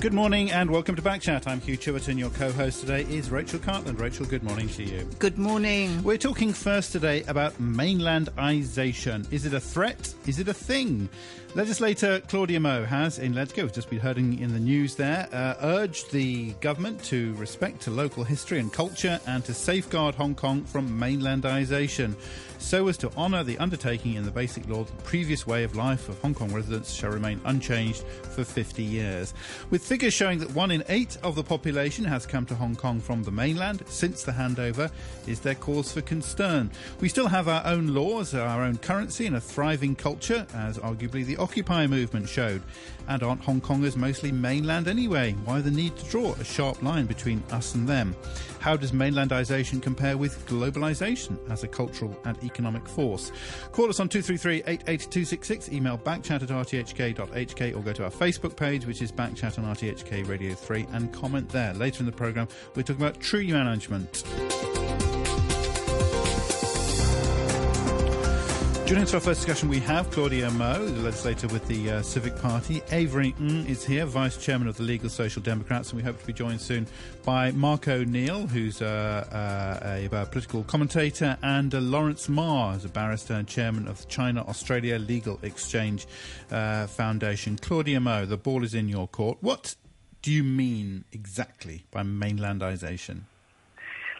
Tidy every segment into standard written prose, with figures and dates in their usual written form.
Good morning and welcome to Backchat. I'm Hugh Chiverton. Your co-host today is Rachel Cartland. Rachel, good morning to you. Good morning. We're talking first today about mainlandization. Is it a threat? Is it a thing? Legislator Claudia Mo has, in Let's Go, just been heard in the news there, urged the government to respect to local history and culture and to safeguard Hong Kong from mainlandization, so as to honour the undertaking in the basic law that the previous way of life of Hong Kong residents shall remain unchanged for 50 years. With figures showing that 1 in 8 of the population has come to Hong Kong from the mainland since the handover, is there cause for concern? We still have our own laws, our own currency and a thriving culture, as arguably the Occupy movement showed. And aren't Hong Kongers mostly mainland anyway? Why the need to draw a sharp line between us and them? How does mainlandization compare with globalization as a cultural and economic force? Call us on 233-88266, email backchat@rthk.hk, or go to our Facebook page, which is Backchat on RTHK Radio 3, and comment there. Later in the programme, we're talking about tree management. Joining us for our first discussion, we have Claudia Mo, the legislator with the Civic Party. Avery Ng is here, Vice Chairman of the Legal Social Democrats, and we hope to be joined soon by Mark O'Neill, who's a political commentator, and Lawrence Ma, who's a barrister and Chairman of the China-Australia Legal Exchange Foundation. Claudia Mo, the ball is in your court. What do you mean exactly by mainlandization?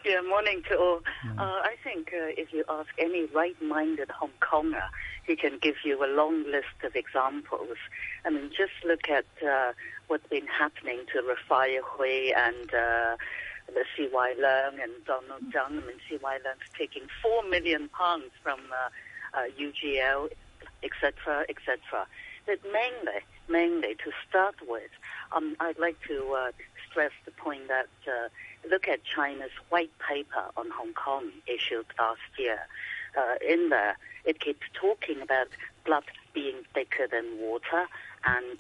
Yeah, morning to all. I think if you ask any right-minded Hong Konger, he can give you a long list of examples. I mean, just look at what's been happening to Raffaele Hui and the C.Y. Leung and Donald Tsang. I mean, C.Y. Leung's taking £4 million from UGL, etc., etc. But mainly, to start with, I'd like to stress the point that look at China's white paper on Hong Kong issued last year. In there, it keeps talking about blood being thicker than water, and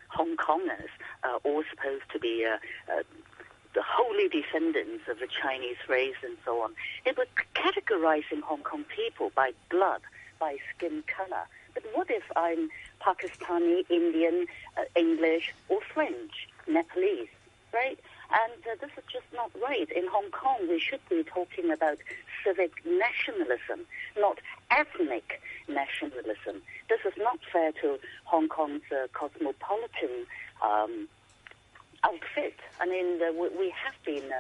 Hong Kongers are all supposed to be the holy descendants of the Chinese race and so on. It was categorizing Hong Kong people by blood, by skin color. But what if I'm Pakistani, Indian, English, or French, Nepalese, right? And this is just not right. In Hong Kong, we should be talking about civic nationalism, not ethnic nationalism. This is not fair to Hong Kong's cosmopolitan outfit. I mean, we have been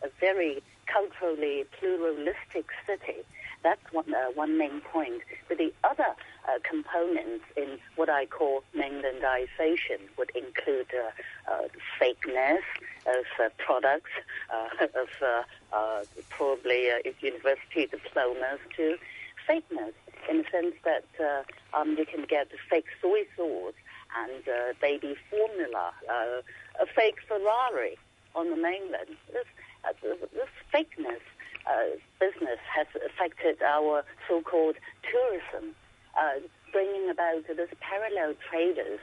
a very culturally pluralistic city. That's one main point. But the other components in what I call mainlandization would include fakeness of products, of probably university diplomas, to fakeness in the sense that you can get fake soy sauce and baby formula, a fake Ferrari on the mainland. This fakeness business has affected our so-called tourism, bringing about this parallel traders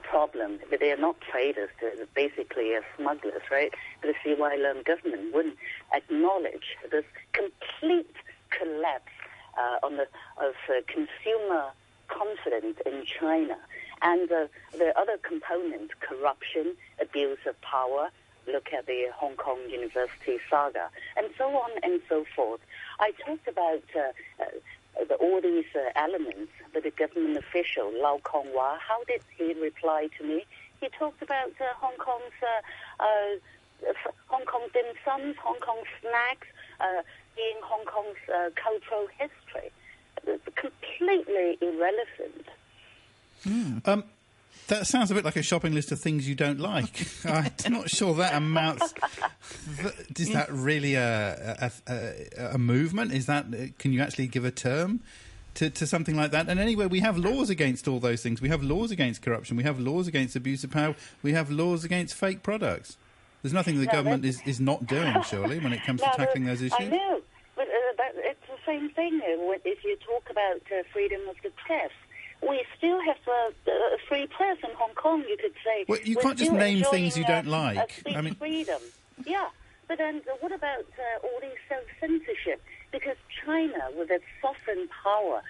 problem. But they are not traders, they're basically smugglers, right? The C.Y. Leung government wouldn't acknowledge this complete collapse of consumer confidence in China. And the other components, corruption, abuse of power, look at the Hong Kong University saga, and so on and so forth. I talked about all these elements with the government official, Lau Kong-wah. How did he reply to me? He talked about Hong Kong dim sums, Hong Kong snacks, being Hong Kong's cultural history. Completely irrelevant. That sounds a bit like a shopping list of things you don't like. I'm not sure that amounts. Is that really a movement? Is that? Can you actually give a term to something like that? And anyway, we have laws against all those things. We have laws against corruption. We have laws against abuse of power. We have laws against fake products. There's nothing the government is not doing, surely, when it comes to tackling those issues. I know, but it's the same thing. If you talk about freedom of the press. We still have a free press in Hong Kong, you could say. Well, you can't just name things you don't like. Speech freedom. Yeah, but then what about all these self-censorship? Because China, with its sovereign power,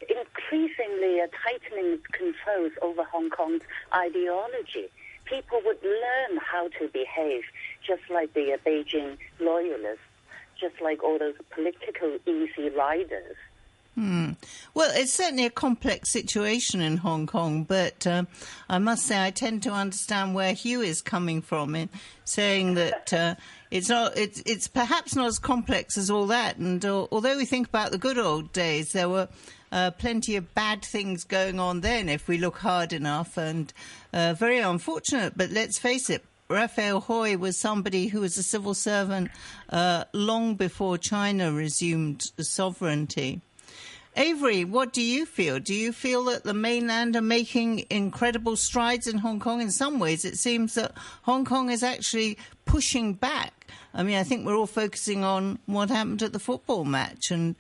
increasingly tightening controls over Hong Kong's ideology. People would learn how to behave, just like the Beijing loyalists, just like all those political easy riders. Well, it's certainly a complex situation in Hong Kong, but I must say I tend to understand where Hugh is coming from in saying that it's perhaps not as complex as all that. And although we think about the good old days, there were plenty of bad things going on then if we look hard enough, and very unfortunate. But let's face it, Raphael Hui was somebody who was a civil servant long before China resumed sovereignty. Avery, what do you feel? Do you feel that the mainland are making incredible strides in Hong Kong? In some ways, it seems that Hong Kong is actually pushing back. I mean, I think we're all focusing on what happened at the football match and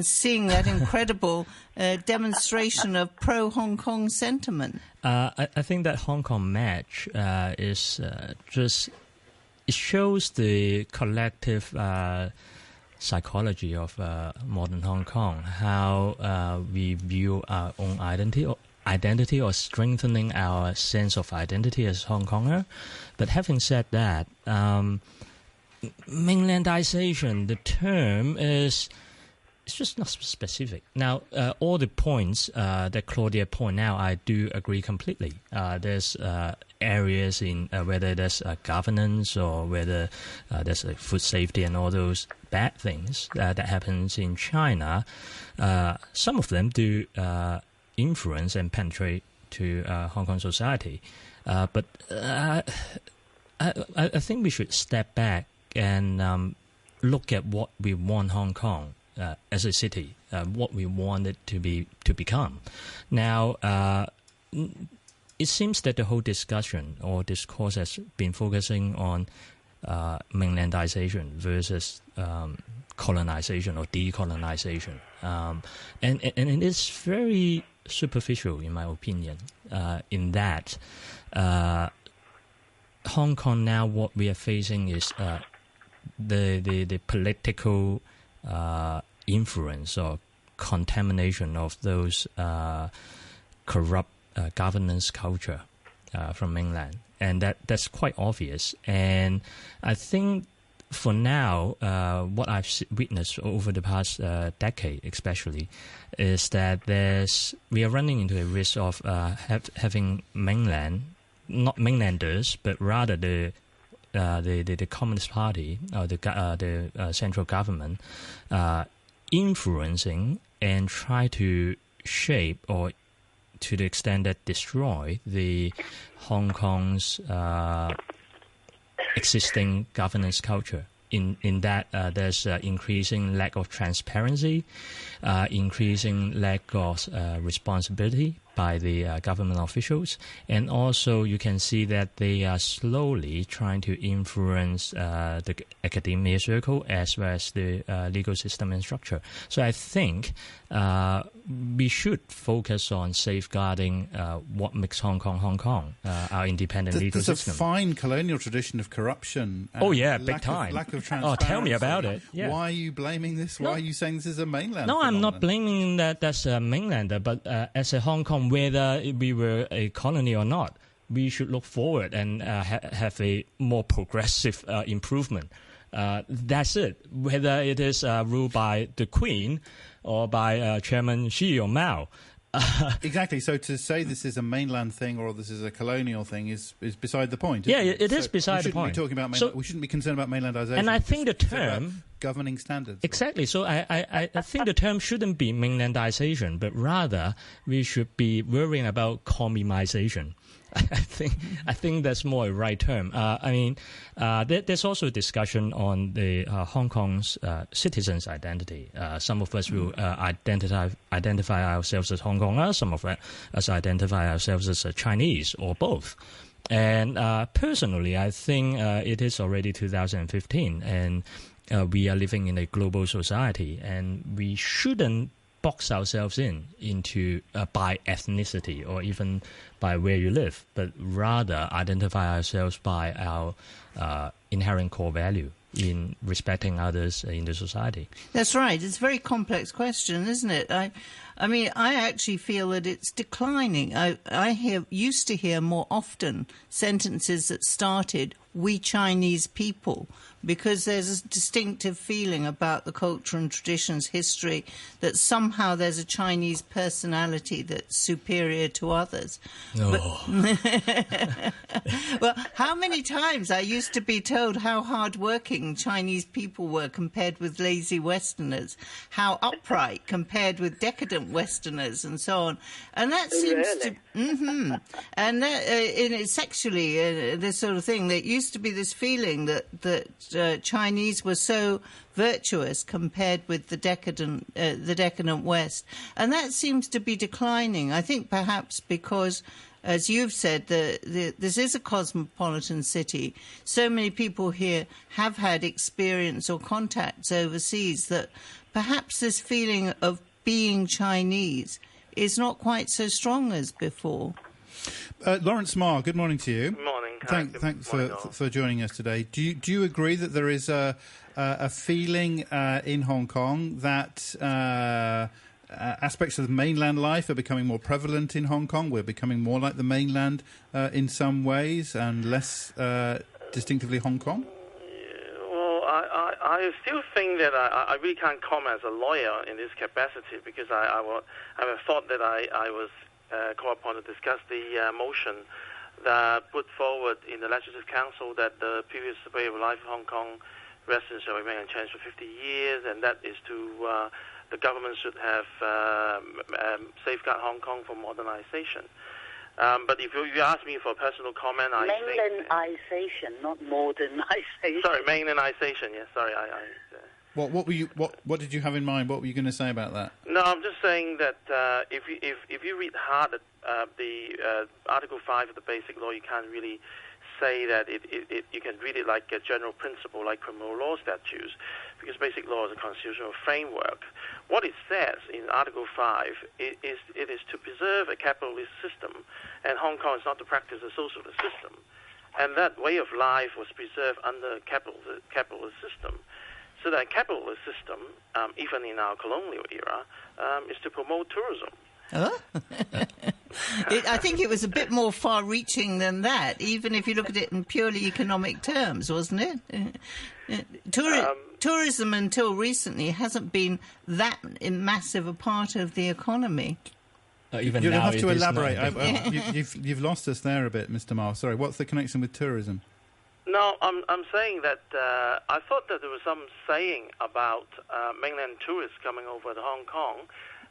seeing that incredible demonstration of pro-Hong Kong sentiment. I think that Hong Kong match is just, it shows the collective psychology of modern Hong Kong, how we view our own identity or strengthening our sense of identity as Hong Konger. But having said that, mainlandization, the term it's just not specific. Now, all the points that Claudia pointed out, I do agree completely. There's areas in whether there's governance or whether there's food safety and all those bad things that happens in China. Some of them do influence and penetrate to Hong Kong society. But I think we should step back and look at what we want Hong Kong as a city, what we want it to become. Now, it seems that the whole discussion or discourse has been focusing on mainlandization versus colonization or decolonization, and it is very superficial, in my opinion. In that, Hong Kong now, what we are facing is the political influence or contamination of those corrupt governance culture from mainland, and that's quite obvious. And I think for now, what I've witnessed over the past decade, especially, is that we are running into a risk of having not mainlanders, but rather the Communist Party or the central government influencing and try to shape, or to the extent that destroy the Hong Kong's existing governance culture. In that there's increasing lack of transparency, increasing lack of responsibility by the government officials, and also you can see that they are slowly trying to influence the academia circle as well as the legal system and structure. So I think we should focus on safeguarding what makes Hong Kong, our independent legal system. There's a fine colonial tradition of corruption. Oh yeah, big time. Lack of transparency. Oh, tell me about it. Yeah. Why are you blaming this? Why are you saying this is a mainland No, phenomenon? I'm not blaming that's a mainlander, but as a Hong Kong, whether we were a colony or not, we should look forward and have a more progressive improvement. That's it. Whether it is ruled by the Queen or by Chairman Xi or Mao. Exactly. So to say this is a mainland thing or this is a colonial thing is beside the point. Yeah, it is beside the point. We shouldn't be talking about we shouldn't be concerned about mainlandization. And I think the term governing standards. Exactly. So I think the term shouldn't be mainlandization, but rather we should be worrying about communization. I think that's more a right term. I mean, there's also a discussion on the Hong Kong's citizens' identity. Some of us will identify ourselves as Hong Kongers. Some of us identify ourselves as Chinese or both. And personally, I think it is already 2015, and we are living in a global society, and we shouldn't box ourselves into by ethnicity or even by where you live, but rather identify ourselves by our inherent core value. in respecting others in the society. That's right. It's a very complex question, isn't it? I mean, I actually feel that it's declining. I used to hear more often sentences that started, "We Chinese people," because there's a distinctive feeling about the culture and traditions, history, that somehow there's a Chinese personality that's superior to others. Oh. Well, how many times I used to be told how hard-working Chinese people were compared with lazy Westerners, how upright compared with decadent Westerners, and so on. And that seems to... Mm-hmm. And that, sexually, this sort of thing, there used to be this feeling that Chinese were so virtuous compared with the decadent West. And that seems to be declining, I think perhaps because, as you've said, this is a cosmopolitan city. So many people here have had experience or contacts overseas that perhaps this feeling of being Chinese is not quite so strong as before. Lawrence Ma, good morning to you. Good morning. Thanks for joining us today. Do you agree that there is a feeling in Hong Kong that aspects of mainland life are becoming more prevalent in Hong Kong? We're becoming more like the mainland in some ways and less distinctively Hong Kong? Well, I still think that I really can't comment as a lawyer in this capacity because I thought that I was called upon to discuss the motion that put forward in the Legislative Council that the previous way of life of Hong Kong residents shall remain unchanged for 50 years, and that is to the government should have safeguard Hong Kong for modernization. But if you ask me for a personal comment, I think... Mainlandization, not modernization. Sorry, mainlandization, yes, sorry. What did you have in mind? What were you going to say about that? No, I'm just saying that if you read hard the Article 5 of the Basic Law, you can't really say that you can read it like a general principle, like criminal law statutes, because Basic Law is a constitutional framework. What it says in Article 5 it is to preserve a capitalist system, and Hong Kong is not to practice a socialist system, and that way of life was preserved under capitalist system. So that capitalist system, even in our colonial era, is to promote tourism. Huh? I think it was a bit more far-reaching than that, even if you look at it in purely economic terms, wasn't it? Tourism until recently hasn't been that massive a part of the economy. You'll have to elaborate. You've lost us there a bit, Mr. Ma. Sorry, what's the connection with tourism? No, I'm saying that I thought that there was some saying about mainland tourists coming over to Hong Kong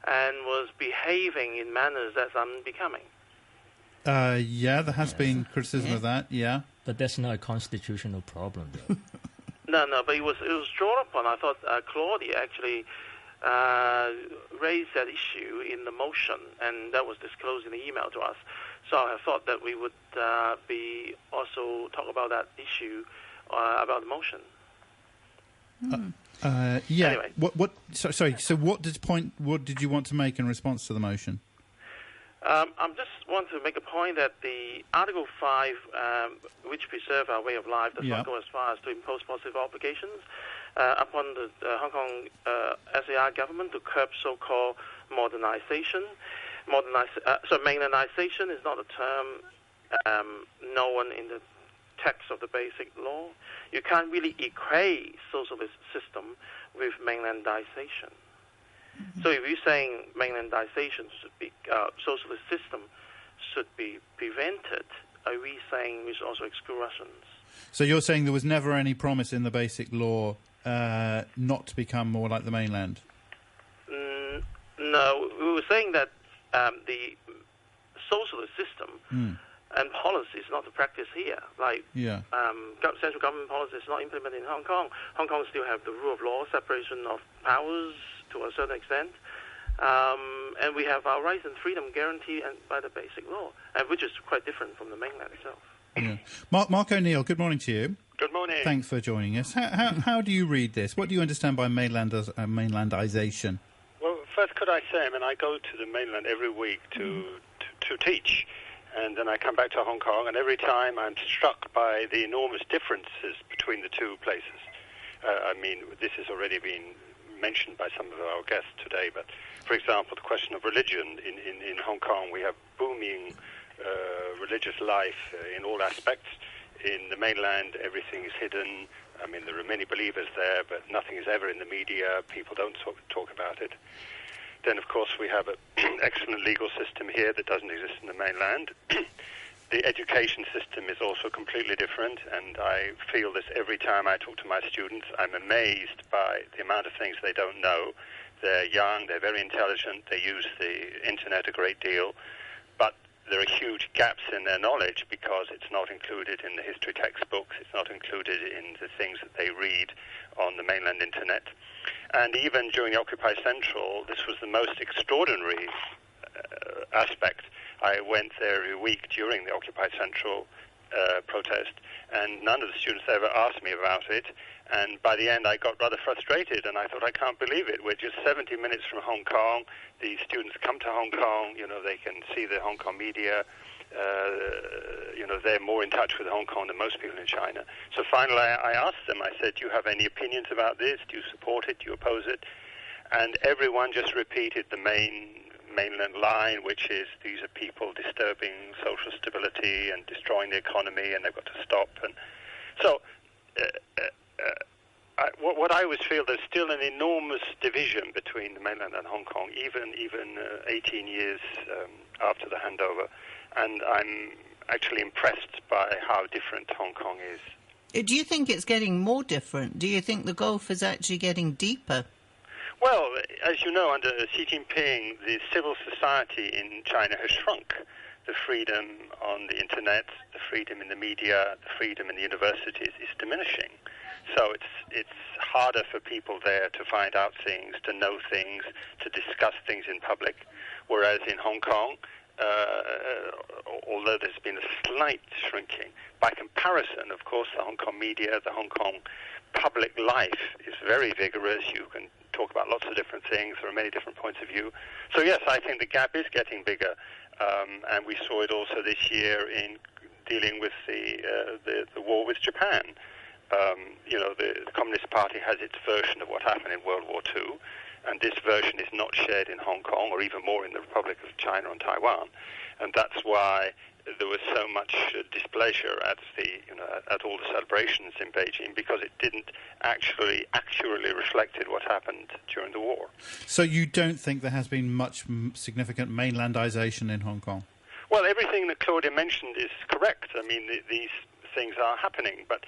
and was behaving in manners that's unbecoming. Yeah, there has been criticism of that, yeah. But that's not a constitutional problem, though. No, but it was drawn upon. I thought Claudia actually raised that issue in the motion, and that was disclosed in the email to us. So I thought that we would be also talk about that issue about the motion. Yeah. Anyway. Sorry. So what did you want to make in response to the motion? I just want to make a point that the Article 5, which preserve our way of life, does not go as far as to impose positive obligations upon the Hong Kong SAR government to curb so-called modernization. Mainlandization is not a term known in the text of the Basic Law. You can't really equate socialist system with mainlandization. Mm-hmm. So if you're saying mainlandization should be socialist system should be prevented, are we saying we should also exclude Russians? So you're saying there was never any promise in the Basic Law not to become more like the mainland? No, we were saying that the socialist system and policy is not to practice here. Like central government policy is not implemented in Hong Kong. Hong Kong still have the rule of law, separation of powers to a certain extent, and we have our rights and freedom guaranteed by the Basic Law, which is quite different from the mainland itself. Yeah. Mark O'Neill, good morning to you. Good morning. Thanks for joining us. How do you read this? What do you understand by mainlandization? Well, first, could I say, I go to the mainland every week to teach, and then I come back to Hong Kong, and every time I'm struck by the enormous differences between the two places. I mean, this has already been mentioned by some of our guests today, but for example, the question of religion in Hong Kong, we have booming religious life in all aspects. In the mainland, everything is hidden. I mean, there are many believers there, but nothing is ever in the media. People don't talk about it. Then, of course, we have an excellent legal system here that doesn't exist in the mainland. The education system is also completely different, and I feel this every time I talk to my students. I'm amazed by the amount of things they don't know. They're young, they're very intelligent, they use the internet a great deal, but there are huge gaps in their knowledge because it's not included in the history textbooks, it's not included in the things that they read on the mainland internet. And even during the Occupy Central, this was the most extraordinary aspect. I went there every week during the Occupy Central protest, and none of the students ever asked me about it. And by the end, I got rather frustrated, and I thought, I can't believe it. We're just 70 minutes from Hong Kong. The students come to Hong Kong. You know, they can see the Hong Kong media. You know, they're more in touch with Hong Kong than most people in China. So finally, I asked them, I said, do you have any opinions about this? Do you support it? Do you oppose it? And everyone just repeated the mainland line, which is these are people disturbing social stability and destroying the economy, and they've got to stop. And so what I always feel, there's still an enormous division between the mainland and Hong Kong, even 18 years after the handover. And I'm actually impressed by how different Hong Kong is. Do you think it's getting more different? Do you think the gulf is actually getting deeper? Well, as you know, under Xi Jinping, the civil society in China has shrunk. The freedom on the internet, the freedom in the media, the freedom in the universities is diminishing. So it's harder for people there to find out things, to know things, to discuss things in public. Whereas in Hong Kong, although there's been a slight shrinking, by comparison, of course, the Hong Kong media, the Hong Kong public life is very vigorous. You can talk about lots of different things. There are many different points of view. So yes, I think the gap is getting bigger, and we saw it also this year in dealing with the war with Japan. You know, the Communist Party has its version of what happened in World War II, and this version is not shared in Hong Kong or even more in the Republic of China and Taiwan, and that's why there was so much displeasure at at all the celebrations in Beijing, because it didn't actually accurately reflected what happened during the war. So you don't think there has been much significant mainlandization in Hong Kong? Well, everything that Claudia mentioned is correct. I mean, these things are happening, but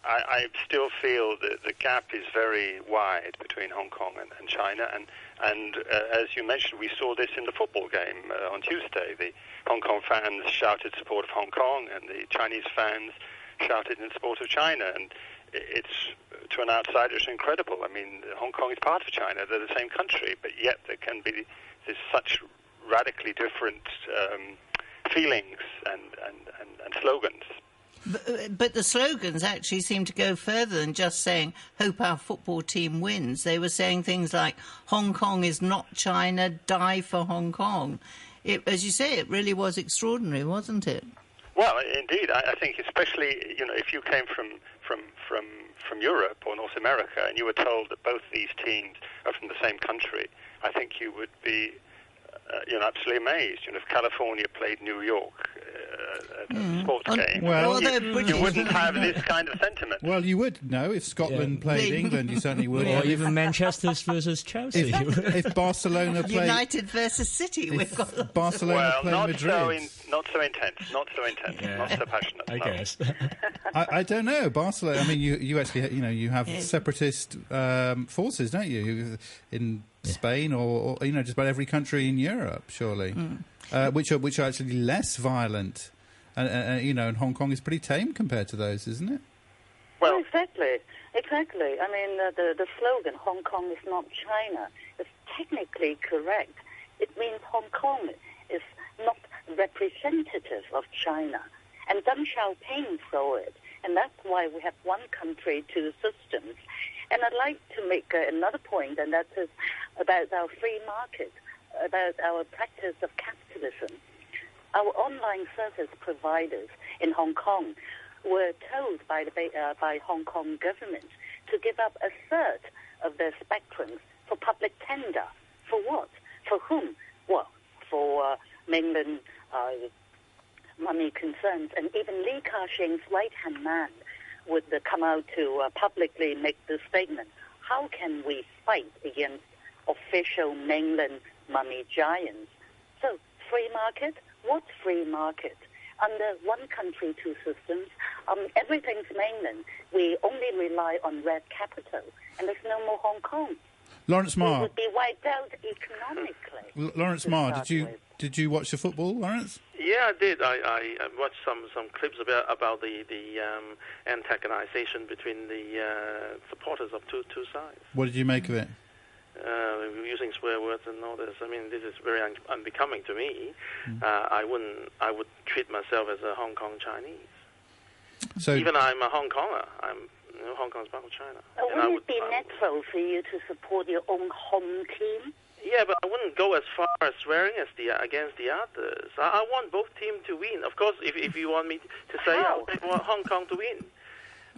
I still feel that the gap is very wide between Hong Kong and China, and as you mentioned, we saw this in the football game on Tuesday. The Hong Kong fans shouted support of Hong Kong, and the Chinese fans shouted in support of China, and it's, to an outsider, it's incredible. I mean, Hong Kong is part of China, they're the same country, but yet there can be there's such radically different feelings and slogans. But the slogans actually seem to go further than just saying, hope our football team wins. They were saying things like, Hong Kong is not China, die for Hong Kong. As you say, it really was extraordinary, wasn't it? Well, indeed. I think especially, you know, if you came from Europe or North America and you were told that both these teams are from the same country, I think you would be absolutely amazed. You know, if California played New York at a sports game, you wouldn't have this kind of sentiment. Well, you would know if Scotland played England, you certainly would. Or even Manchester versus Chelsea. If Barcelona played United versus City, we've got Barcelona played Madrid. Not so intense, not so passionate. I guess. I don't know. Barcelona. I mean, you actually, you have separatist forces, don't you, in Spain or just about every country in Europe, surely, which are actually less violent, and Hong Kong is pretty tame compared to those, isn't it? Well, exactly. I mean, the slogan "Hong Kong is not China" is technically correct. It means Hong Kong is not representative of China, and Deng Xiaoping saw it, and that's why we have one country, two systems. And I'd like to make another point, and that is about our free market, about our practice of capitalism. Our online service providers in Hong Kong were told by Hong Kong government to give up a third of their spectrum for public tender. For what? For whom? Well, for mainland money concerns. And even Li Ka-shing's right-hand man would come out to publicly make the statement, how can we fight against official mainland money giants? So, free market? What's free market? Under one country, two systems, everything's mainland. We only rely on red capital, and there's no more Hong Kong. Lawrence Marr. We would be wiped out economically. Lawrence Marr, did you watch the football, Lawrence? Yeah, I did. I watched some clips about the antagonization between the supporters of two sides. What did you make of it? Using swear words and all this. I mean, this is very unbecoming to me. I would treat myself as a Hong Kong Chinese. So even I'm a Hong Konger. Hong Kong's part of China. Wouldn't it be natural for you to support your own home team? Yeah, but I wouldn't go as far as swearing against the others. I want both teams to win. Of course, if you want me to say I want Hong Kong to win.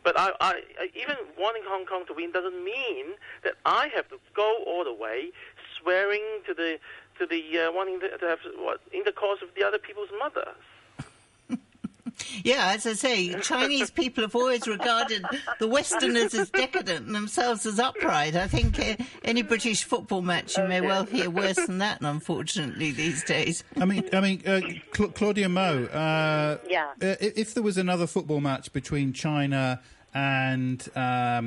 But I even wanting Hong Kong to win doesn't mean that I have to go all the way swearing to the wanting to have intercourse with the other people's mothers. Yeah, as I say, Chinese people have always regarded the Westerners as decadent and themselves as upright. I think any British football match you may well hear worse than that, unfortunately, these days. I mean, Claudia Mo, if there was another football match between China and I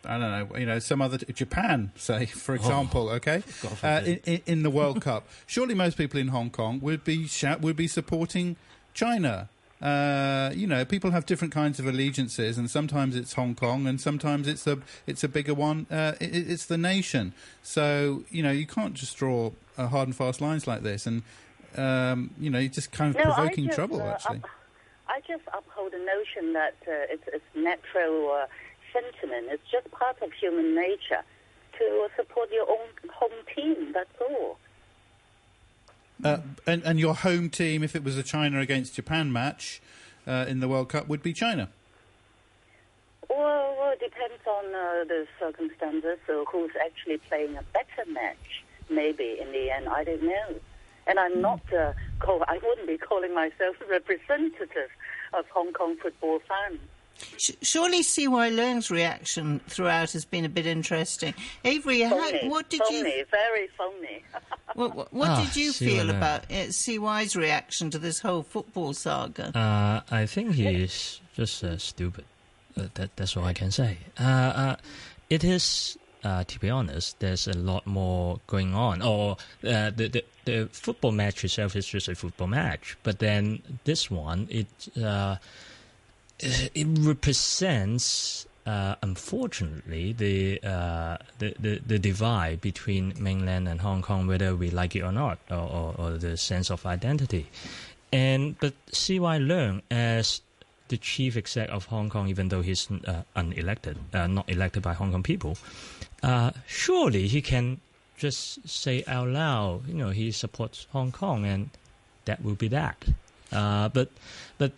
don't know, some other Japan, say, for example, in the World Cup, surely most people in Hong Kong would be supporting China. People have different kinds of allegiances, and sometimes it's Hong Kong, and sometimes it's a bigger one. It's the nation. So you can't just draw hard and fast lines like this, and you're just kind of provoking trouble. Actually, I just uphold the notion that it's natural sentiment. It's just part of human nature to support your own home team. That's all. And your home team, if it was a China against Japan match in the World Cup, would be China? Well, it depends on the circumstances. So who's actually playing a better match? Maybe in the end, I don't know. And I'm not I wouldn't be calling myself a representative of Hong Kong football fans. Surely CY Leung's reaction throughout has been a bit interesting. Avery, what did you... Very phony. What did you feel about CY's reaction to this whole football saga? I think he is just stupid. That's all I can say. It is, to be honest, there's a lot more going on. The football match itself is just a football match. But then this one, it represents, unfortunately, the divide between mainland and Hong Kong, whether we like it or not, or the sense of identity. But CY Leung, as the chief exec of Hong Kong, even though he's unelected, not elected by Hong Kong people, surely he can just say out loud, he supports Hong Kong, and that will be that. But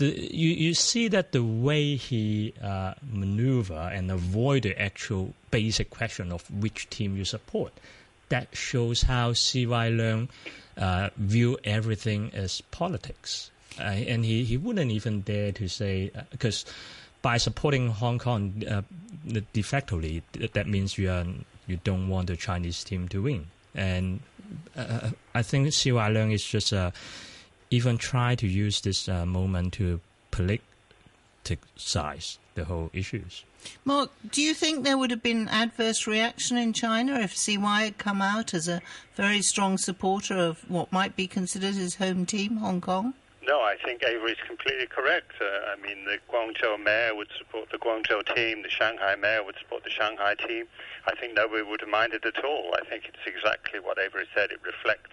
you see that the way he maneuver and avoid the actual basic question of which team you support, that shows how CY Leung view everything as politics. And he wouldn't even dare to say, because by supporting Hong Kong, de facto, that means you don't want the Chinese team to win. And I think CY Leung is just even try to use this moment to politicize the whole issues. Mark, do you think there would have been adverse reaction in China if CY had come out as a very strong supporter of what might be considered his home team, Hong Kong? No, I think Avery is completely correct. The Guangzhou mayor would support the Guangzhou team, the Shanghai mayor would support the Shanghai team. I think nobody would have minded at all. I think it's exactly what Avery said. It reflects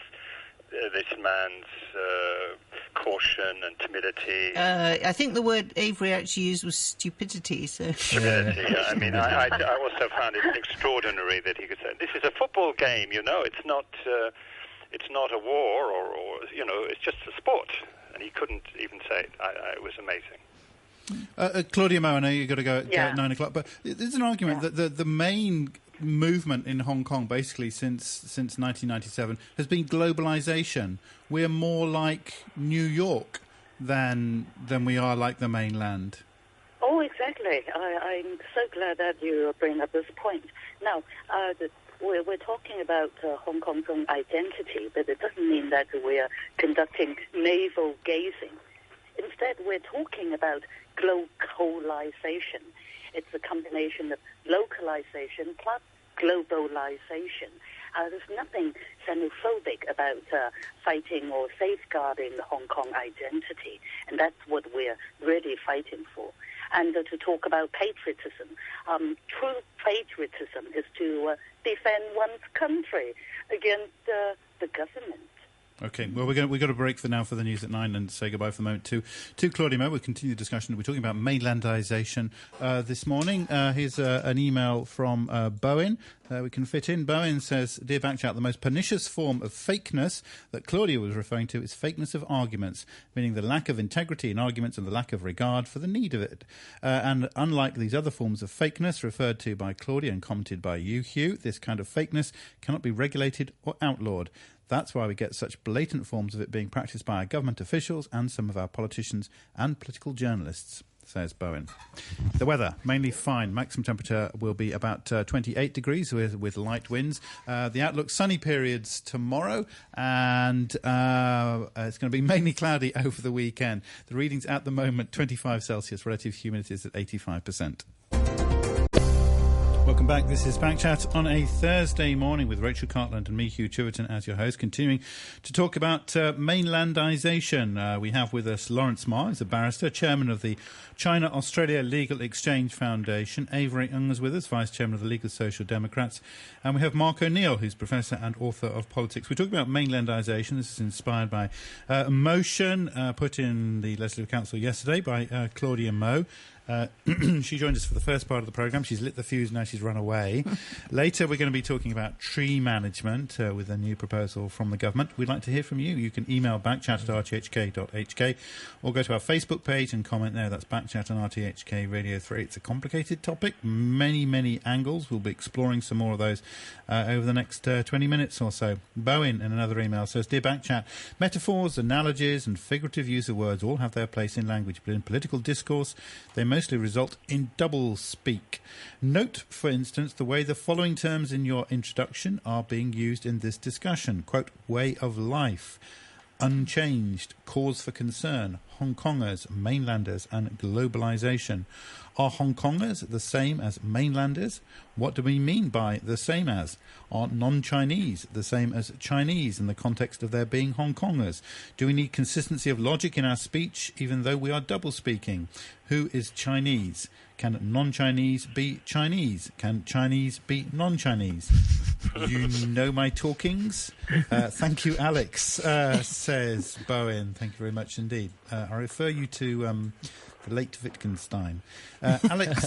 this man's caution and timidity. I think the word Avery actually used was stupidity. So timidity. I also found it extraordinary that he could say, "This is a football game. It's not a war, or it's just a sport." And he couldn't even say it. It was amazing. Claudia Mo, I know you've got to go at 9 o'clock, but there's an argument that the main movement in Hong Kong, basically since 1997, has been globalisation. We're more like New York than we are like the mainland. Oh, exactly. I'm so glad that you bring up this point. Now, we're talking about Hong Kong's own identity, but it doesn't mean that we're conducting navel gazing. Instead, we're talking about globalization. It's a combination of localization plus globalization. There's nothing xenophobic about fighting or safeguarding the Hong Kong identity, and that's what we're really fighting for. And to talk about patriotism, true patriotism is to defend one's country against the government. Okay, well, we've got a break for now for the news at 9 and say goodbye for the moment to Claudia Mo. We'll continue the discussion. We're talking about mainlandization this morning. Here's an email from Bowen. We can fit in. Bowen says, Dear Backchat, the most pernicious form of fakeness that Claudia was referring to is fakeness of arguments, meaning the lack of integrity in arguments and the lack of regard for the need of it. And unlike these other forms of fakeness referred to by Claudia and commented by you, Hugh, this kind of fakeness cannot be regulated or outlawed. That's why we get such blatant forms of it being practiced by our government officials and some of our politicians and political journalists, says Bowen. The weather, mainly fine. Maximum temperature will be about 28 degrees with light winds. The outlook, sunny periods tomorrow, and it's going to be mainly cloudy over the weekend. The readings at the moment, 25 Celsius, relative humidity is at 85%. Welcome back. This is Backchat on a Thursday morning with Rachel Cartland and me, Hugh Chiverton, as your host, continuing to talk about mainlandization. We have with us Lawrence Ma, who's a barrister, chairman of the China-Australia Legal Exchange Foundation. Avery Ng is with us, vice chairman of the League of Social Democrats. And we have Mark O'Neill, who's professor and author of politics. We're talking about mainlandization. This is inspired by a motion put in the Legislative Council yesterday by Claudia Mo. She joined us for the first part of the programme. She's lit the fuse, now she's run away. Later we're going to be talking about tree management with a new proposal from the government. We'd like to hear from you. You can email backchat@rthk.hk or go to our Facebook page and comment there. That's Backchat on RTHK Radio 3. It's a complicated topic, many angles. We'll be exploring some more of those over the next 20 minutes or so. Bowen in another email says, Dear Backchat, metaphors, analogies and figurative use of words all have their place in language, but in political discourse they mostly result in double speak. Note, for instance, the way the following terms in your introduction are being used in this discussion. Quote, way of life, unchanged, cause for concern, Hong Kongers, mainlanders and globalization. Are Hong Kongers the same as mainlanders? What do we mean by the same as? Are non-Chinese the same as Chinese in the context of their being Hong Kongers? Do we need consistency of logic in our speech even though we are double-speaking? Who is Chinese? Can non-Chinese be Chinese? Can Chinese be non-Chinese? You know my talkings? Thank you, Alex, says Bowen. Thank you very much indeed. I refer you to the late Wittgenstein. Alex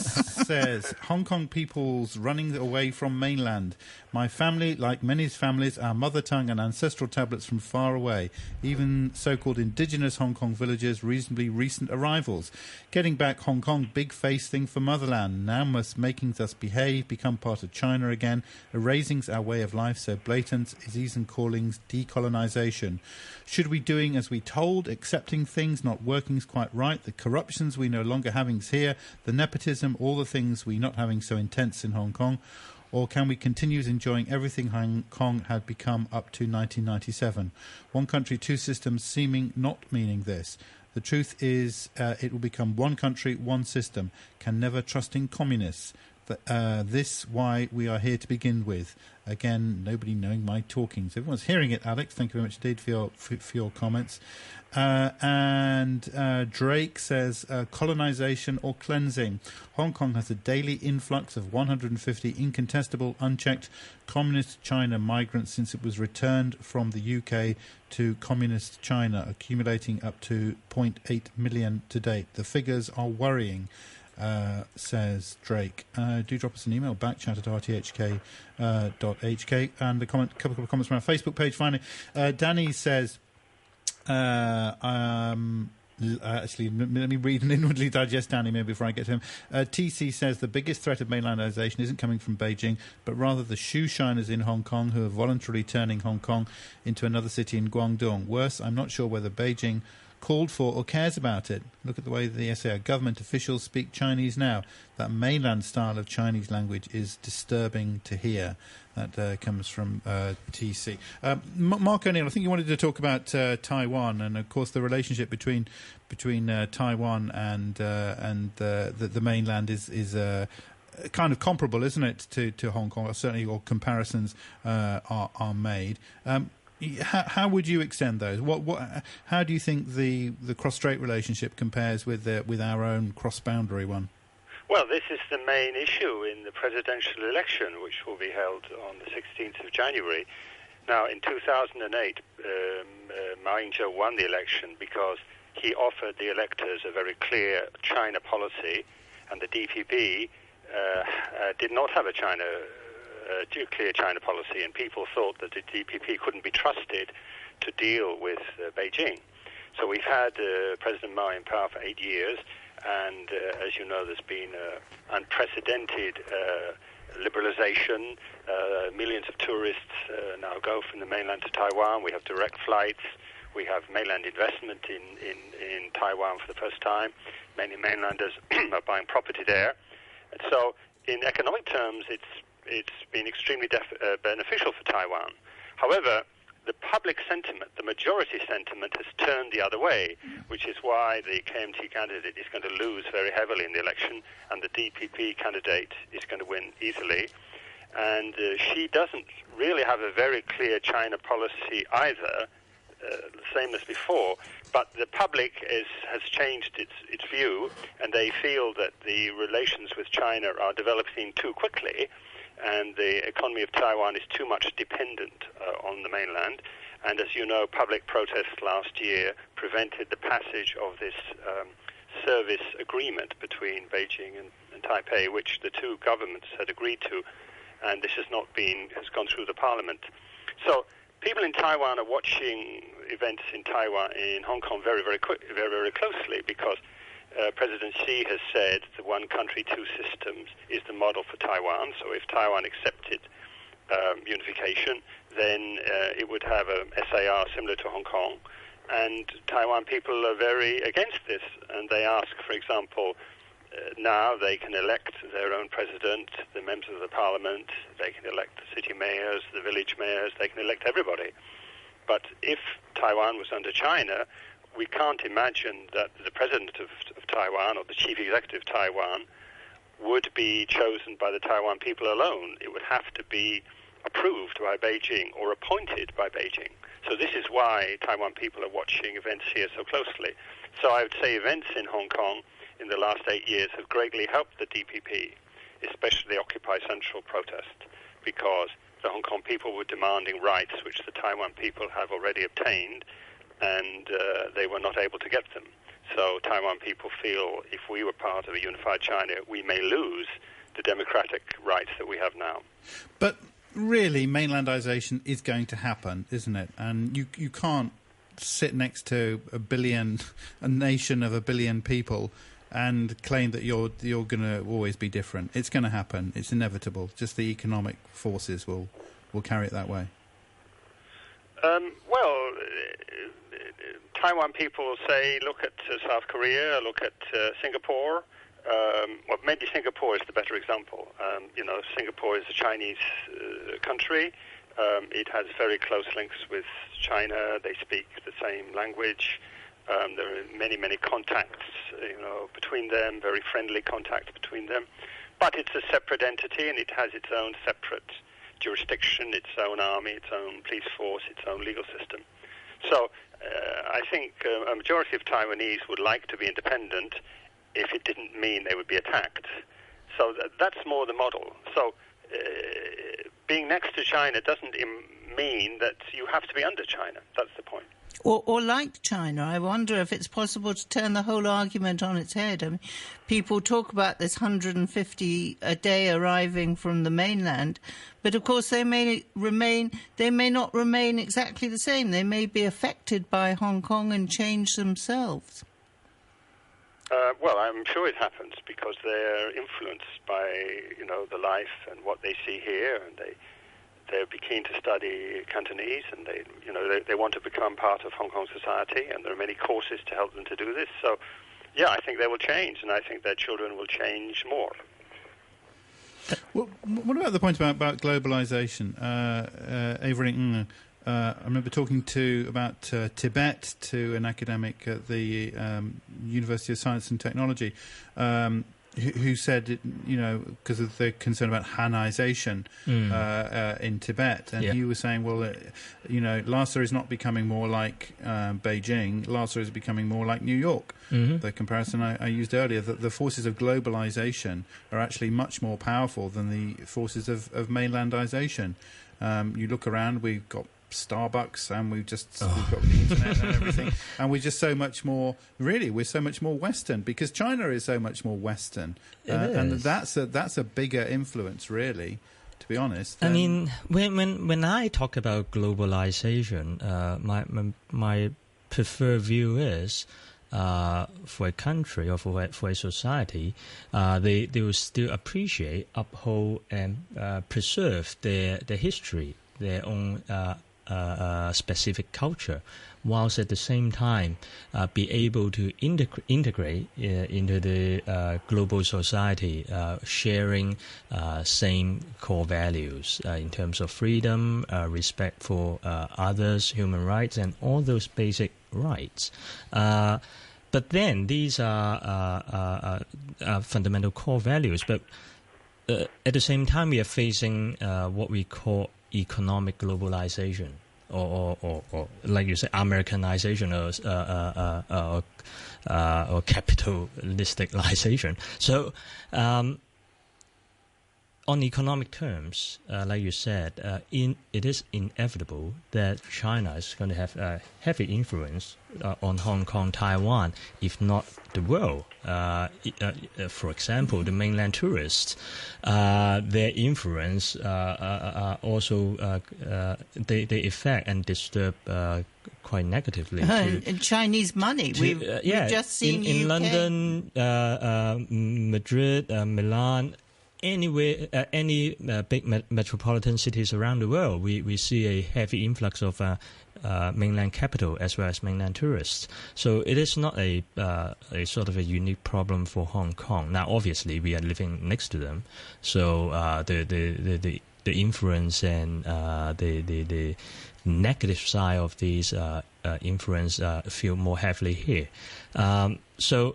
says, Hong Kong people's running away from mainland. My family, like many families, our mother tongue and ancestral tablets from far away. Even so-called indigenous Hong Kong villagers, reasonably recent arrivals. Getting back Hong Kong, big face thing for motherland. Now must making us behave, become part of China again. Erasing's our way of life so blatant, is even calling's decolonisation. Should we doing as we told, accepting things not working's quite right, the corruptions we no longer having's here, the nepotism, all the things we not having so intense in Hong Kong? Or can we continue enjoying everything Hong Kong had become up to 1997? One country, two systems seeming not meaning this. The truth is it will become one country, one system. Can never trusting communists. This why we are here to begin with. Again, nobody knowing my talkings. Everyone's hearing it, Alex. Thank you very much indeed for your comments. And Drake says, colonisation or cleansing. Hong Kong has a daily influx of 150 incontestable, unchecked communist China migrants since it was returned from the UK to communist China, accumulating up to 0.8 million to date. The figures are worrying. Says Drake. Do drop us an email, backchat@rthk.hk. And a couple of comments from our Facebook page. Finally, Danny says, Actually, let me read and inwardly digest Danny maybe before I get to him. TC says the biggest threat of mainlandization isn't coming from Beijing, but rather the shoe shiners in Hong Kong who are voluntarily turning Hong Kong into another city in Guangdong. Worse, I'm not sure whether Beijing called for or cares about it. Look at the way the SAR government officials speak Chinese now. That mainland style of Chinese language is disturbing to hear. That comes from TC. Mark O'Neill, I think you wanted to talk about Taiwan, and of course the relationship between Taiwan and the mainland is kind of comparable, isn't it, to Hong Kong? Or certainly, or comparisons are made. How would you extend those? How do you think the cross-strait relationship compares with our own cross-boundary one? Well, this is the main issue in the presidential election, which will be held on the 16th of January. Now, in 2008, Ma Ying-jeou won the election because he offered the electors a very clear China policy, and the DPP did not have a clear China policy, and people thought that the DPP couldn't be trusted to deal with Beijing. So we've had President Ma in power for 8 years, and as you know, there's been unprecedented liberalization. Millions of tourists now go from the mainland to Taiwan. We have direct flights. We have mainland investment in Taiwan for the first time. Many mainlanders are buying property there. And so in economic terms, it's been extremely beneficial for Taiwan. However, the public sentiment, the majority sentiment, has turned the other way, which is why the KMT candidate is going to lose very heavily in the election, and the DPP candidate is going to win easily. And she doesn't really have a very clear China policy either, same as before, but the public has changed its view, and they feel that the relations with China are developing too quickly, and the economy of Taiwan is too much dependent on the mainland. And as you know, public protests last year prevented the passage of this service agreement between Beijing and Taipei, which the two governments had agreed to, and this has gone through the parliament. So people in Taiwan are watching events in Hong Kong very, very closely, because President Xi has said the one country, two systems is the model for Taiwan. So if Taiwan accepted unification, then it would have a SAR similar to Hong Kong. And Taiwan people are very against this, and they ask, for example, now they can elect their own president, the members of the parliament, they can elect the city mayors, the village mayors, they can elect everybody. But if Taiwan was under China, we can't imagine that the president of Taiwan or the chief executive of Taiwan would be chosen by the Taiwan people alone. It would have to be approved by Beijing or appointed by Beijing. So this is why Taiwan people are watching events here so closely. So I would say events in Hong Kong in the last 8 years have greatly helped the DPP, especially the Occupy Central protest, because the Hong Kong people were demanding rights which the Taiwan people have already obtained, and they were not able to get them. So Taiwan people feel if we were part of a unified China, we may lose the democratic rights that we have now. But really, mainlandization is going to happen, isn't it? And you can't sit next to a nation of 1 billion people and claim that you're going to always be different. It's going to happen. It's inevitable. Just the economic forces will carry it that way. Well, Taiwan people say, look at South Korea, look at Singapore. Well, maybe Singapore is the better example. Singapore is a Chinese country. It has very close links with China. They speak the same language. There are many, many contacts, between them, very friendly contacts between them. But it's a separate entity, and it has its own separate jurisdiction, its own army, its own police force, its own legal system. So I think a majority of Taiwanese would like to be independent if it didn't mean they would be attacked. So that's more the model. So being next to China doesn't mean that you have to be under China. That's the point. Or like China, I wonder if it's possible to turn the whole argument on its head. I mean, people talk about this 150 a day arriving from the mainland, but of course they may not remain exactly the same. They may be affected by Hong Kong and change themselves. Well, I'm sure it happens because they're influenced by, the life and what they see here, and they're keen to study Cantonese, and they want to become part of Hong Kong society, and there are many courses to help them to do this. So, yeah, I think they will change, and I think their children will change more. Well, what about the point about globalization? Avery, I remember talking about Tibet to an academic at the University of Science and Technology who said, because of the concern about Hanization in Tibet, and he was saying, well, Lhasa is not becoming more like Beijing. Lhasa is becoming more like New York. The comparison I used earlier, that the forces of globalization are actually much more powerful than the forces of mainlandization. You look around, we've got Starbucks, and we've got the internet and everything, and we're just so much more. Really, we're so much more Western because China is so much more Western, and that's a bigger influence, really. To be honest, I mean, when I talk about globalization, my preferred view is for a country or for a society, they will still appreciate, uphold, and preserve their history, their own specific culture, whilst at the same time be able to integrate into the global society, sharing same core values in terms of freedom, respect for others, human rights, and all those basic rights. But then these are fundamental core values. But at the same time, we are facing what we call economic globalization, or like you say, Americanization, or capitalisticization. So, on economic terms, like you said, it is inevitable that China is going to have a heavy influence on Hong Kong, Taiwan, if not the world. For example, the mainland tourists, their influence also they affect and disturb quite negatively. And Chinese money. We've just seen in UK. London, Madrid, Milan. Anywhere, any big metropolitan cities around the world, we see a heavy influx of mainland capital as well as mainland tourists. So it is not a sort of a unique problem for Hong Kong. Now, obviously, we are living next to them, so the influence and the negative side of these influence feel more heavily here. So.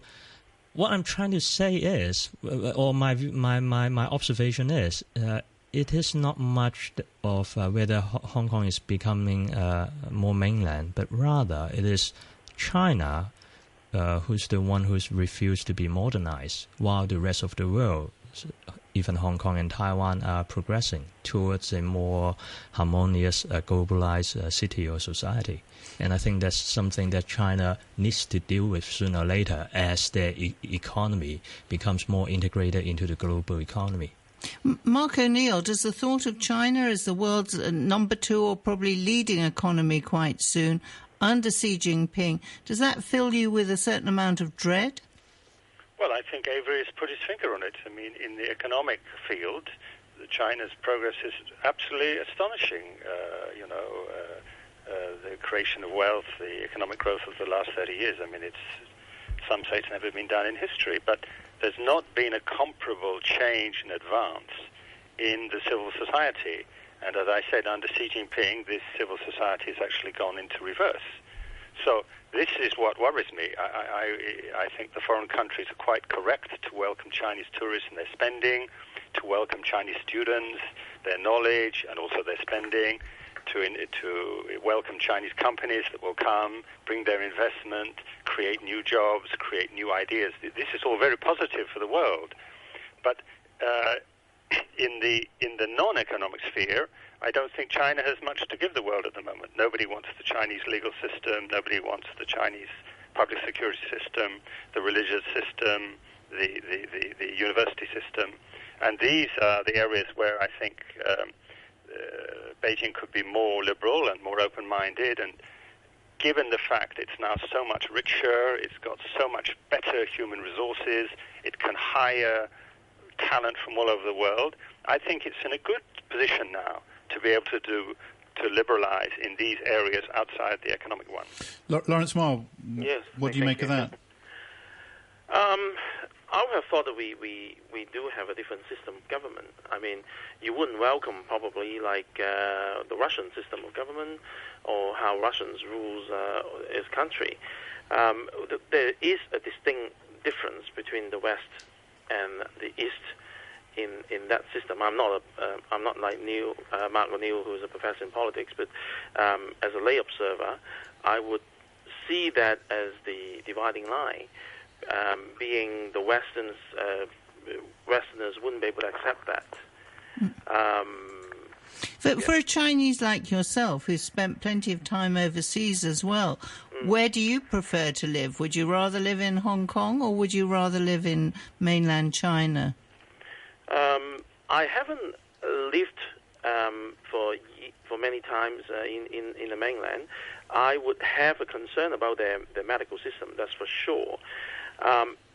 What I'm trying to say is, or my observation is, it is not much of whether Hong Kong is becoming more mainland, but rather it is China who's the one who's refused to be modernized, while the rest of the world, even Hong Kong and Taiwan, are progressing towards a more harmonious, globalized city or society. And I think that's something that China needs to deal with sooner or later as their economy becomes more integrated into the global economy. Mark O'Neill, does the thought of China as the world's number 2 or probably leading economy quite soon, under Xi Jinping, does that fill you with a certain amount of dread? Well, I think Avery has put his finger on it. I mean, in the economic field, China's progress is absolutely astonishing. The creation of wealth, the economic growth of the last 30 years, I mean, some say it's never been done in history, but there's not been a comparable change and advance in the civil society. And as I said, under Xi Jinping, this civil society has actually gone into reverse. So this is what worries me. I think the foreign countries are quite correct to welcome Chinese tourists and their spending, to welcome Chinese students, their knowledge, and also their spending, to welcome Chinese companies that will come, bring their investment, create new jobs, create new ideas. This is all very positive for the world. But in the non-economic sphere, I don't think China has much to give the world at the moment. Nobody wants the Chinese legal system. Nobody wants the Chinese public security system, the religious system, the university system. And these are the areas where I think Beijing could be more liberal and more open-minded and given the fact it's now so much richer, it's got so much better human resources, it can hire talent from all over the world, I think it's in a good position now to be able to liberalize in these areas outside the economic one. Lawrence Moore, yes, what do you make of that? I would have thought that we do have a different system of government. I mean, you wouldn't welcome probably like the Russian system of government or how Russians rules its country. There is a distinct difference between the West and the East in that system. I'm not like Mark O'Neill, who's a professor in politics, but as a lay observer, I would see that as the dividing line. Being the Westerners wouldn't be able to accept that. For a Chinese like yourself, who's spent plenty of time overseas as well, where do you prefer to live? Would you rather live in Hong Kong or would you rather live in mainland China? I haven't lived for many times in the mainland. I would have a concern about their medical system, that's for sure.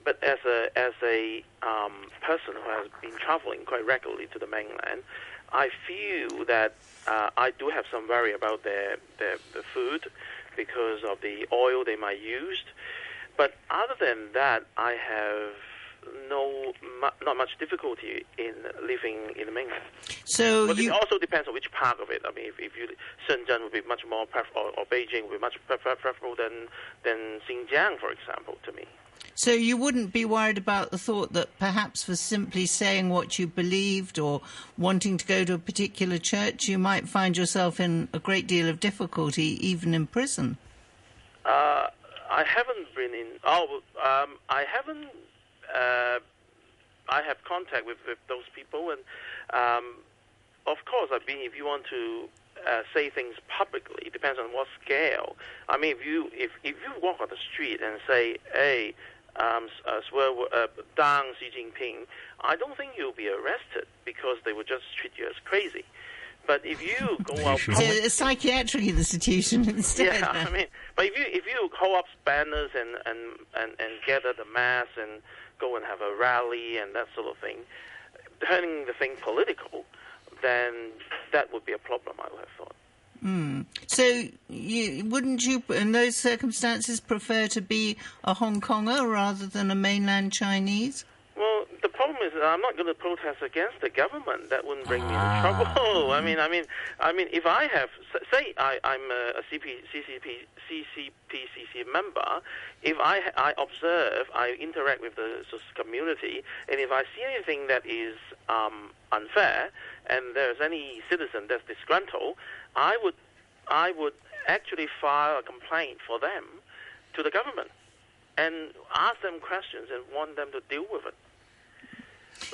But as a person who has been traveling quite regularly to the mainland, I feel that I do have some worry about the food because of the oil they might use. But other than that, I have not much difficulty in living in the mainland. So but it also depends on which part of it. I mean, if Shenzhen would be much more or Beijing would be much preferable than Xinjiang, for example, to me. So you wouldn't be worried about the thought that perhaps for simply saying what you believed or wanting to go to a particular church, you might find yourself in a great deal of difficulty, even in prison? I haven't been in... I haven't... I have contact with those people, and of course, if you want to say things publicly, it depends on what scale. I mean, if you walk on the street and say, "Hey, swear down Xi Jinping," I don't think you'll be arrested because they would just treat you as crazy. But if you go out, a psychiatric institution instead. Yeah, I mean, but if you hold up banners and gather the mass and go and have a rally and that sort of thing, turning the thing political, then that would be a problem, I would have thought. So wouldn't you, in those circumstances, prefer to be a Hong Konger rather than a mainland Chinese? Well, the problem is that I'm not going to protest against the government. That wouldn't bring me into trouble. I mean, if I have, say, I'm a CCPCC member. If I observe, I interact with the community, and if I see anything that is unfair, and there's any citizen that's disgruntled, I would actually file a complaint for them to the government and ask them questions and want them to deal with it.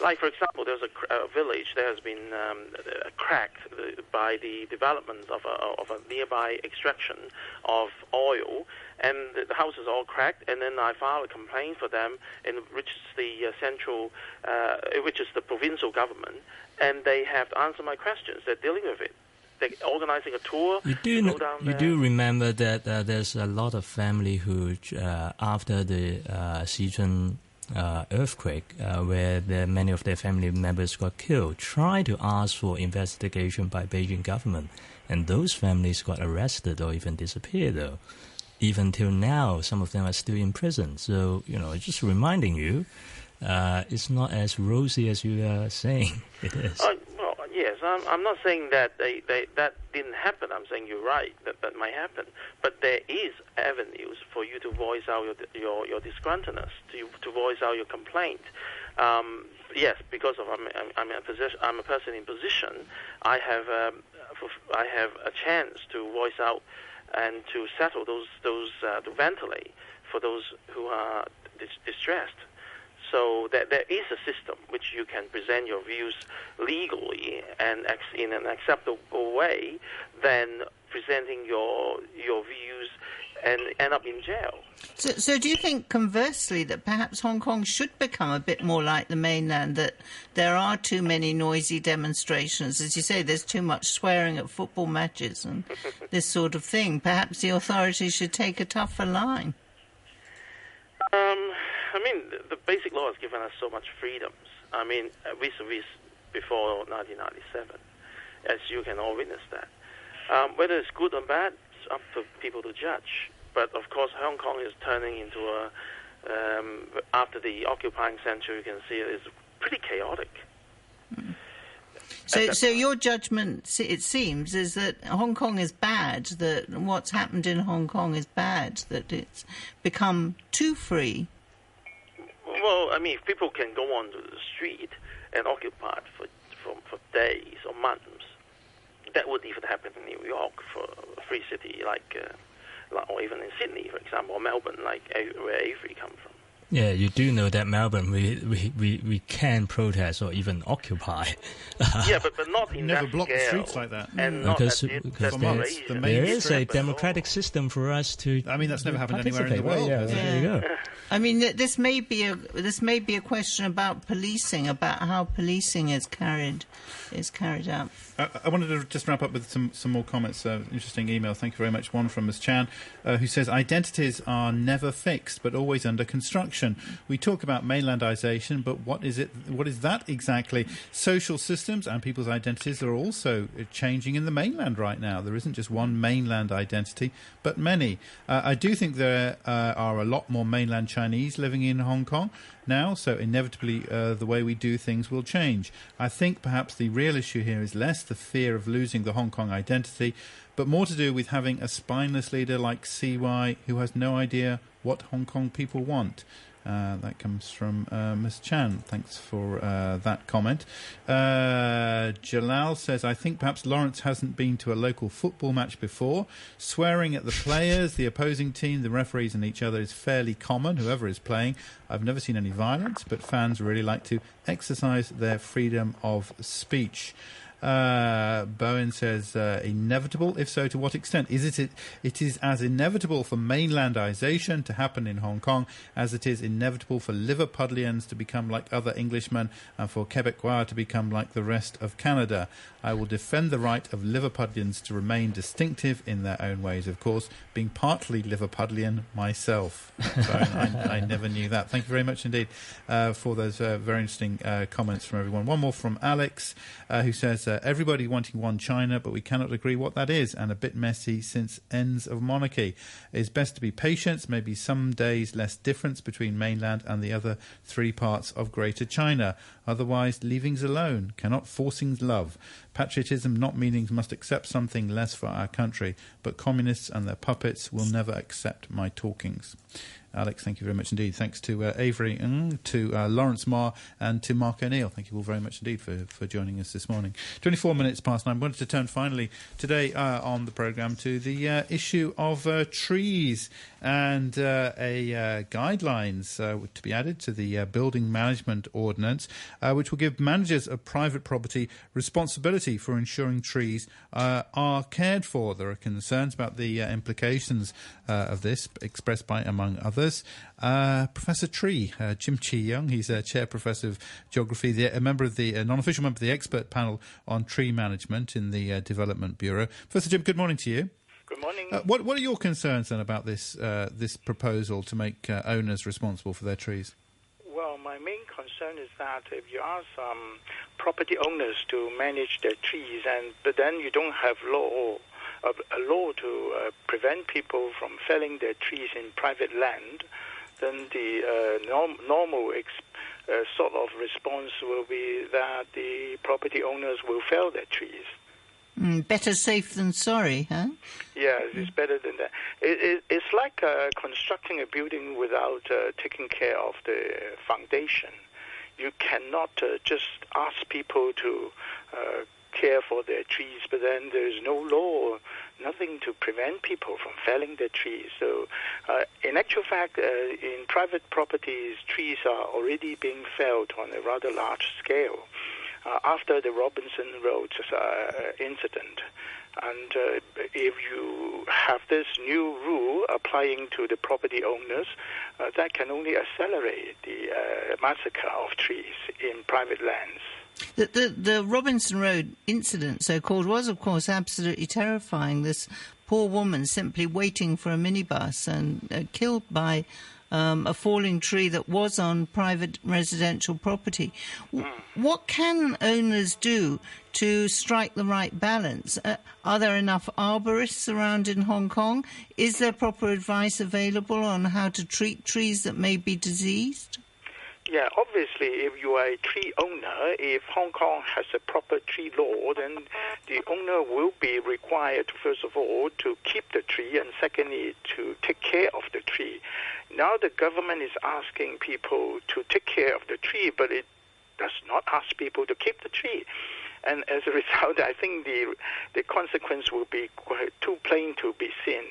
Like, for example, there's a village that has been cracked by the development of a nearby extraction of oil, and the house is all cracked, and then I file a complaint for them, and which is the provincial government, and they have to answer my questions. They're dealing with it. They're organizing a tour. You do remember that there's a lot of family who, after the Sichuan earthquake, where many of their family members got killed, tried to ask for investigation by Beijing government, and those families got arrested or even disappeared. Though, even till now, some of them are still in prison. So just reminding you, it's not as rosy as you are saying it is. Yes, I'm not saying that that didn't happen. I'm saying you're right, that might happen. But there is avenues for you to voice out your disgruntledness, to voice out your complaint. Yes, because I'm a person in position. I have a chance to voice out and to settle those to ventilate for those who are distressed. So there is a system which you can present your views legally and in an acceptable way, then presenting your views and end up in jail. So do you think, conversely, that perhaps Hong Kong should become a bit more like the mainland, that there are too many noisy demonstrations? As you say, there's too much swearing at football matches and this sort of thing. Perhaps the authorities should take a tougher line. I mean, the basic law has given us so much freedoms. I mean, vis-a-vis before 1997, as you can all witness that. Whether it's good or bad, it's up to people to judge. But, of course, Hong Kong is turning into a, after the occupying century, you can see it's pretty chaotic. So your judgment, it seems, is that Hong Kong is bad, that what's happened in Hong Kong is bad, that it's become too free. Well, I mean, if people can go onto the street and occupy it for days or months, that would even happen in New York, for a free city like or even in Sydney, for example, or Melbourne, like where Avery come from. Yeah, you do know that Melbourne, we can protest or even occupy. Yeah, but not in never that block scale. the streets like that. And Because there is a democratic system for us to. I mean, that's never happened anywhere in the world. Yeah, there you go. I mean, this may be a question about policing, about how policing is carried out. I wanted to just wrap up with some more comments. Interesting email. Thank you very much. One from Ms. Chan, who says, identities are never fixed, but always under construction. We talk about mainlandization, but what is it? What is that exactly? Social systems and people's identities are also changing in the mainland right now. There isn't just one mainland identity, but many. I do think there are a lot more mainland Chinese living in Hong Kong now, so inevitably the way we do things will change. I think perhaps the real issue here is less the fear of losing the Hong Kong identity, but more to do with having a spineless leader like CY who has no idea what Hong Kong people want. That comes from Ms. Chan. Thanks for that comment. Jalal says, I think perhaps Lawrence hasn't been to a local football match before. Swearing at the players, the opposing team, the referees and each other is fairly common, whoever is playing. I've never seen any violence, but fans really like to exercise their freedom of speech. Bowen says, inevitable? If so, to what extent? It is as inevitable for mainlandization to happen in Hong Kong as it is inevitable for Liverpudlians to become like other Englishmen and for Quebecois to become like the rest of Canada. I will defend the right of Liverpudlians to remain distinctive in their own ways, of course, being partly Liverpudlian myself. Bowen, I never knew that. Thank you very much indeed for those very interesting comments from everyone. One more from Alex, who says, everybody wanting one China, but we cannot agree what that is, and a bit messy since ends of monarchy. It's best to be patient, maybe some days less difference between mainland and the other three parts of Greater China. Otherwise, leavings alone, cannot forcings love. Patriotism, not meanings, must accept something less for our country, but communists and their puppets will never accept my talkings. Alex, thank you very much indeed. Thanks to Avery, to Lawrence Marr and to Mark O'Neill. Thank you all very much indeed for joining us this morning. 24 minutes past 9. I wanted to turn finally today on the programme to the issue of trees and guidelines to be added to the Building Management Ordinance, which will give managers of private property responsibility for ensuring trees are cared for. There are concerns about the implications of this, expressed by, among others, Professor Tree, Jim Chi Young. He's a chair professor of geography, a member of the non-official member of the expert panel on tree management in the Development Bureau. Professor Jim, good morning to you. Good morning. What are your concerns then about this proposal to make owners responsible for their trees? Well, my main concern is that if you ask property owners to manage their trees, but then you don't have a law to prevent people from felling their trees in private land, then the normal sort of response will be that the property owners will fell their trees. Better safe than sorry, huh? Yeah, it's better than that. It's like constructing a building without taking care of the foundation. You cannot just ask people to care for their trees, but then there's no law, nothing to prevent people from felling their trees. So in actual fact, in private properties, trees are already being felled on a rather large scale after the Robinson Road incident. And if you have this new rule applying to the property owners, that can only accelerate the massacre of trees in private lands. The Robinson Road incident, so-called, was, of course, absolutely terrifying. This poor woman simply waiting for a minibus and killed by a falling tree that was on private residential property. What can owners do to strike the right balance? Are there enough arborists around in Hong Kong? Is there proper advice available on how to treat trees that may be diseased? Yeah, obviously, if you are a tree owner, if Hong Kong has a proper tree law, then the owner will be required, first of all, to keep the tree, and secondly, to take care of the tree. Now the government is asking people to take care of the tree, but it does not ask people to keep the tree. And as a result, I think the consequence will be too plain to be seen.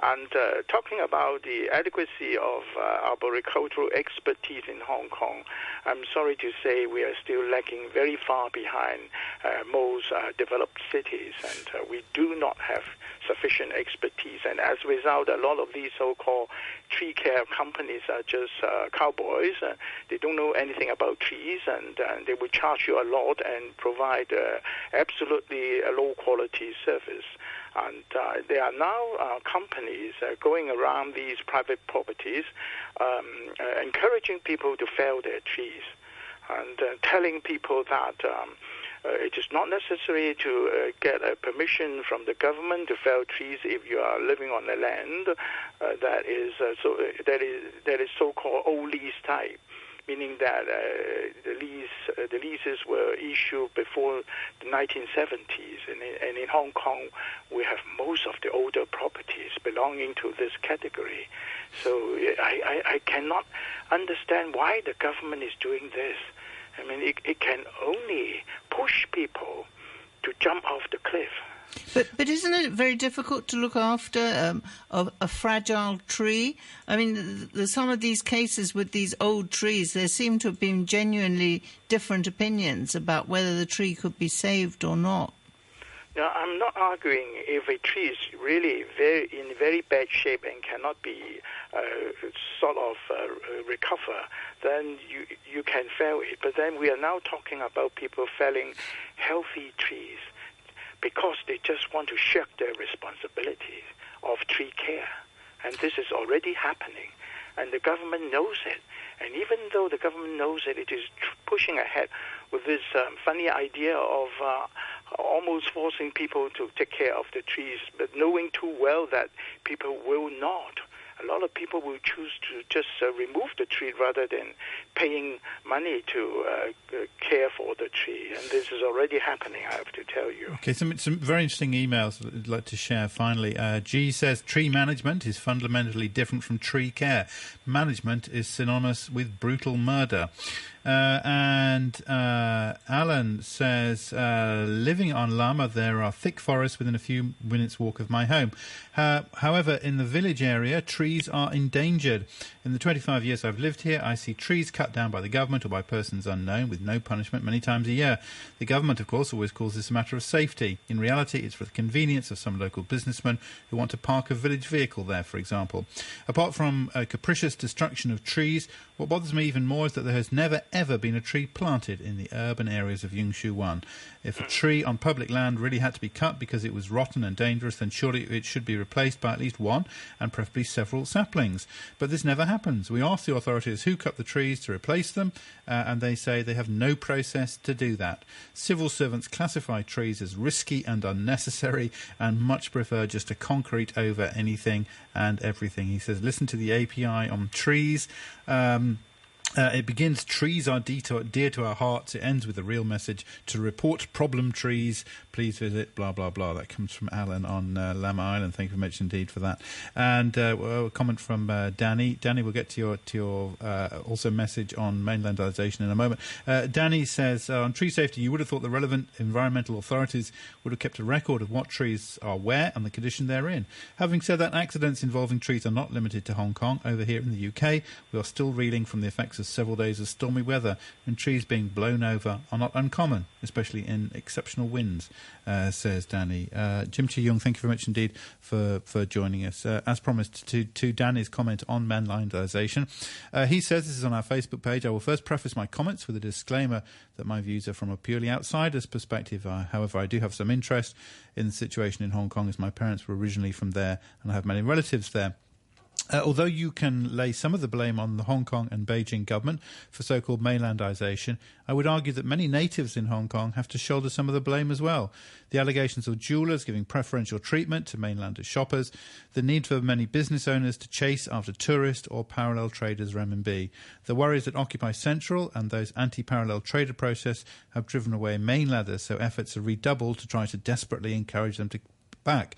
And talking about the adequacy of arboricultural expertise in Hong Kong, I'm sorry to say we are still lagging very far behind most developed cities, and we do not have sufficient expertise. And as a result, a lot of these so-called tree care companies are just cowboys. They don't know anything about trees, and they will charge you a lot and provide absolutely a low-quality service. And there are now companies going around these private properties, encouraging people to fell their trees, and telling people that it is not necessary to get a permission from the government to fell trees if you are living on the land that is so-called old lease type. Meaning that the leases were issued before the 1970s, and in Hong Kong we have most of the older properties belonging to this category. So I cannot understand why the government is doing this. I mean, it can only push people to jump off the cliff. But isn't it very difficult to look after a fragile tree? I mean, some of these cases with these old trees, there seem to have been genuinely different opinions about whether the tree could be saved or not. Now, I'm not arguing if a tree is really in very bad shape and cannot be recover, then you can fell it. But then we are now talking about people felling healthy trees because they just want to shirk their responsibilities of tree care. And this is already happening. And the government knows it. And even though the government knows it, it is pushing ahead with this funny idea of almost forcing people to take care of the trees, but knowing too well that people will not. A lot of people will choose to just remove the tree rather than paying money to care for the tree. And this is already happening, I have to tell you. Okay, some very interesting emails I'd like to share finally. G says, tree management is fundamentally different from tree care. Management is synonymous with brutal murder. And Alan says, living on Lama, there are thick forests within a few minutes' walk of my home. However, in the village area, trees are endangered. In the 25 years I've lived here, I see trees cut down by the government or by persons unknown with no punishment many times a year. The government, of course, always calls this a matter of safety. In reality, it's for the convenience of some local businessmen who want to park a village vehicle there, for example. Apart from capricious destruction of trees, what bothers me even more is that there has never ever been a tree planted in the urban areas of Yung Shu Wan. If a tree on public land really had to be cut because it was rotten and dangerous, then surely it should be replaced by at least one and preferably several saplings. But this never happens. We ask the authorities who cut the trees to replace them, and they say they have no process to do that. Civil servants classify trees as risky and unnecessary and much prefer just to concrete over anything and everything. He says, listen to the API on trees. It begins, trees are dear to our hearts. It ends with a real message. To report problem trees, please visit blah, blah, blah. That comes from Alan on Lama Island. Thank you very much indeed for that. And a comment from Danny. Danny, we'll get to your also message on mainlandization in a moment. Danny says, on tree safety, you would have thought the relevant environmental authorities would have kept a record of what trees are where and the condition they're in. Having said that, accidents involving trees are not limited to Hong Kong. Over here in the UK, we are still reeling from the effects of several days of stormy weather, and trees being blown over are not uncommon, especially in exceptional winds, says Danny. Jim Chi Young, thank you very much indeed for joining us. As promised, to Danny's comment on Mainlandization. He says, this is on our Facebook page, I will first preface my comments with a disclaimer that my views are from a purely outsider's perspective. However, I do have some interest in the situation in Hong Kong, as my parents were originally from there and I have many relatives there. Although you can lay some of the blame on the Hong Kong and Beijing government for so-called mainlandization, I would argue that many natives in Hong Kong have to shoulder some of the blame as well. The allegations of jewellers giving preferential treatment to mainlanders shoppers, the need for many business owners to chase after tourist or parallel traders' renminbi, the worries that Occupy Central and those anti-parallel trader protests have driven away mainlanders, so efforts are redoubled to try to desperately encourage them to back.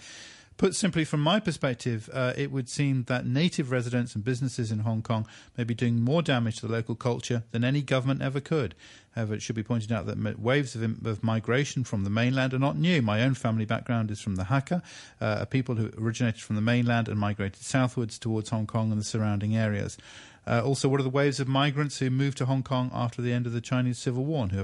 Put simply, from my perspective, it would seem that native residents and businesses in Hong Kong may be doing more damage to the local culture than any government ever could. However, it should be pointed out that waves of migration from the mainland are not new. My own family background is from the Hakka, a people who originated from the mainland and migrated southwards towards Hong Kong and the surrounding areas. Also, what are the waves of migrants who moved to Hong Kong after the end of the Chinese Civil War and who